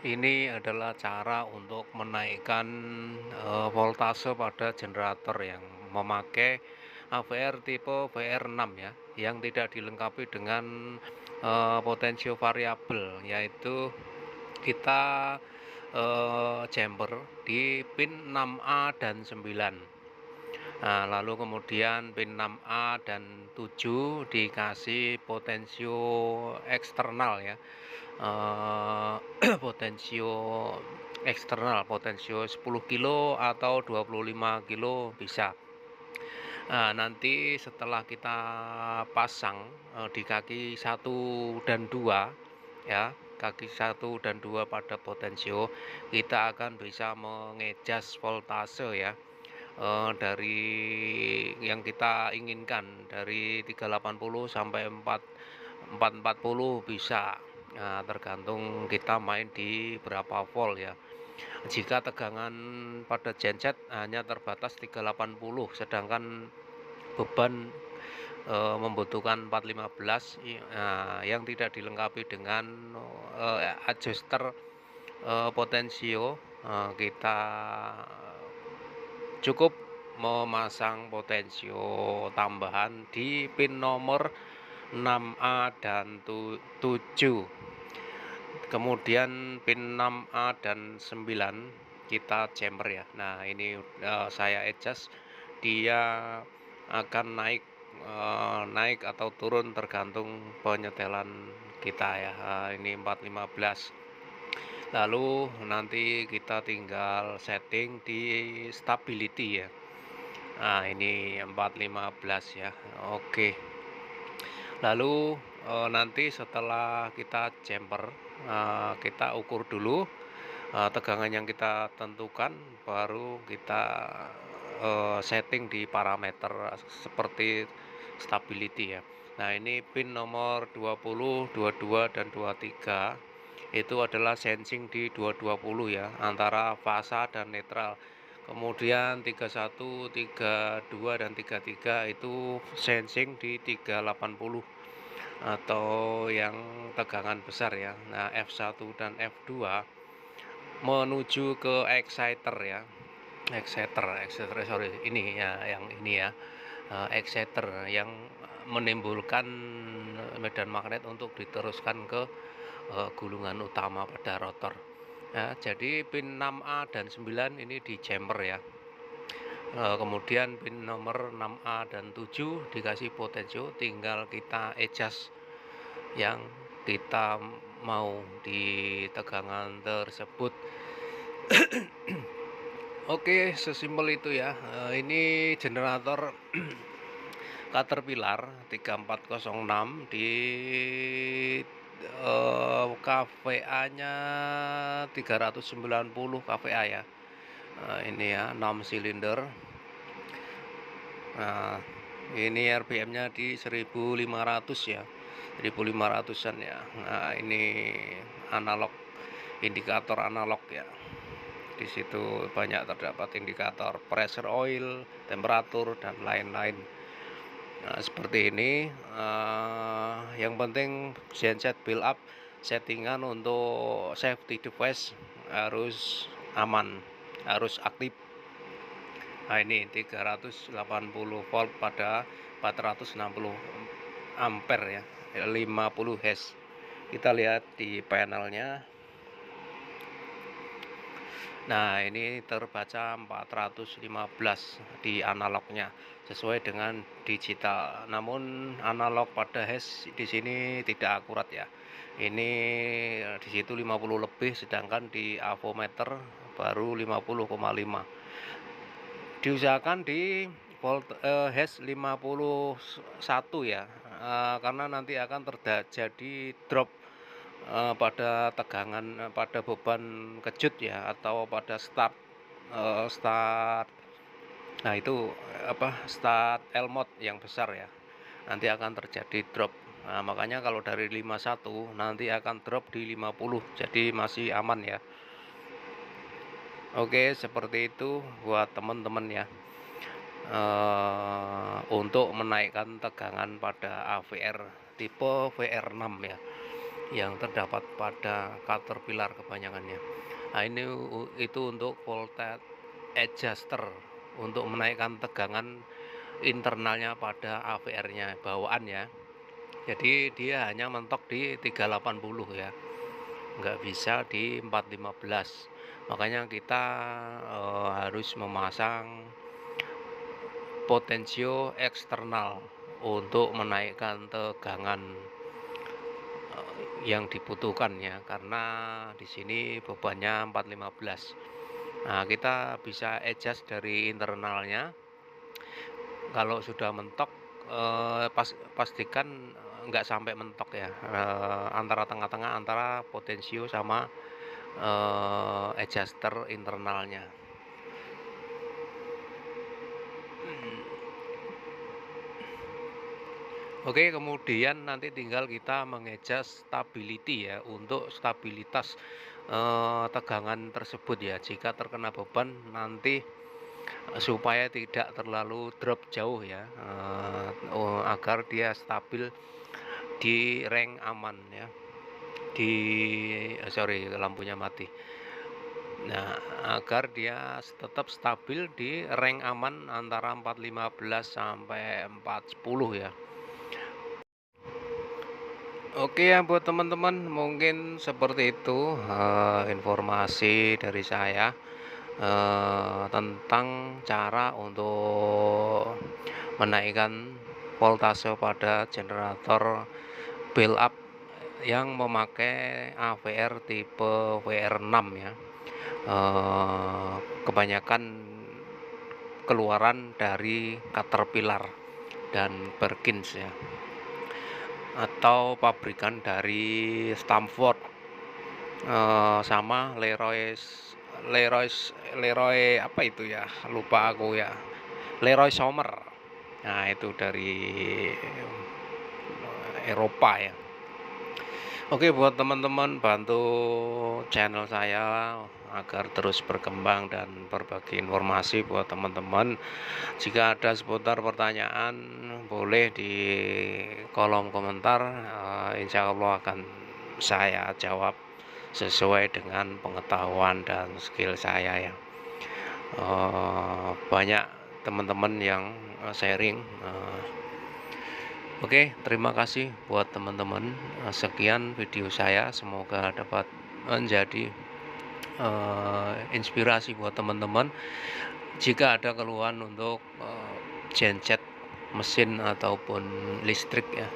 Ini adalah cara untuk menaikkan voltase pada generator yang memakai AVR tipe VR6 ya, yang tidak dilengkapi dengan potensio variabel, yaitu kita chamber di pin 6A dan 9. Nah, lalu kemudian pin 6A dan 7 dikasih potensio eksternal ya. Potensio eksternal, potensio 10 kilo atau 25 kilo bisa. Nah, nanti setelah kita pasang di kaki 1 dan 2 ya, kaki 1 dan 2 pada potensio, kita akan bisa mengejas voltase ya, dari yang kita inginkan, dari 380 sampai 440 bisa. Nah, tergantung kita main di berapa volt ya. Jika tegangan pada genset hanya terbatas 380, sedangkan beban membutuhkan 415, yang tidak dilengkapi dengan adjuster potensio, kita cukup memasang potensio tambahan di pin nomor 6A dan 7. Kemudian pin 6A dan 9 kita chamber ya. Nah, ini saya adjust, dia akan naik atau turun tergantung penyetelan kita ya. Ini 415. Lalu nanti kita tinggal setting di stability ya. Nah, ini 415 ya. Oke. Lalu nanti setelah kita chamber, kita ukur dulu tegangan yang kita tentukan, baru kita setting di parameter seperti stability ya. Nah, ini pin nomor 20, 22 dan 23 itu adalah sensing di 220 ya, antara fasa dan netral. Kemudian 31, 32 dan 33 itu sensing di 380 atau yang tegangan besar ya. Nah, F1 dan F2 menuju ke exciter ya. Exciter sorry, ini ya, yang ini ya, exciter yang menimbulkan medan magnet untuk diteruskan ke gulungan utama pada rotor ya. Jadi pin 6A dan 9 ini di chamber ya. Kemudian pin nomor 6A dan 7 dikasih potensio, tinggal kita adjust yang kita mau di tegangan tersebut. Oke, sesimpel itu ya. Ini generator Caterpillar 3406 di KVA-nya 390 KVA ya. Ini ya, 6 silinder. Nah, ini RPM-nya di 1500 ya. 1500-an ya. Nah, ini analog, indikator analog ya. Di situ banyak terdapat indikator pressure oil, temperatur dan lain-lain. Nah, seperti ini. Yang penting genset build up settingan untuk safety device harus aman, harus aktif. Nah, ini 380 volt pada 460 ampere ya, 50 Hz. Kita lihat di panelnya. Nah, ini terbaca 415 di analognya sesuai dengan digital. Namun analog pada hash di sini tidak akurat ya. Ini di situ 50 lebih, sedangkan di avometer baru 50,5. Diusahakan di volt hash 51 ya. Karena nanti akan terjadi drop pada tegangan, pada beban kejut ya, atau pada start. Nah, itu start L mode yang besar ya, nanti akan terjadi drop. Nah, makanya kalau dari 51 nanti akan drop di 50, jadi masih aman ya. Oke, seperti itu buat teman-teman ya, untuk menaikkan tegangan pada AVR tipe VR6 ya. yang terdapat pada Caterpillar kebanyakannya. Nah, ini itu untuk voltage adjuster untuk menaikkan tegangan internalnya pada AVR-nya bawaan ya. Jadi dia hanya mentok di 380 ya, nggak bisa di 415. Makanya kita harus memasang potensio eksternal untuk menaikkan tegangan yang dibutuhkan ya, karena di sini bebannya 415. Nah, kita bisa adjust dari internalnya. Kalau sudah mentok, pastikan nggak sampai mentok ya, antara tengah-tengah antara potensio sama adjuster internalnya. Oke, kemudian nanti tinggal kita mengadjust stability ya, untuk stabilitas tegangan tersebut ya. Jika terkena beban nanti supaya tidak terlalu drop jauh ya, agar dia stabil di rank aman ya. Sorry, lampunya mati. Nah, agar dia tetap stabil di rank aman antara 415 sampai 410 ya. Oke ya, buat teman-teman mungkin seperti itu informasi dari saya tentang cara untuk menaikkan voltase pada generator build up yang memakai AVR tipe VR6 ya. Kebanyakan keluaran dari Caterpillar dan Perkins ya, atau pabrikan dari Stamford sama Leroy apa itu ya, lupa aku ya, Leroy Somer. Nah, itu dari Eropa ya. Oke, buat teman-teman bantu channel saya agar terus berkembang dan berbagi informasi buat teman-teman. Jika ada seputar pertanyaan boleh di kolom komentar, insya Allah akan saya jawab sesuai dengan pengetahuan dan skill saya ya. Banyak teman-teman yang sharing. Oke, terima kasih buat teman-teman. Sekian video saya, semoga dapat menjadi inspirasi buat teman-teman. Jika ada keluhan untuk genset mesin ataupun listrik ya,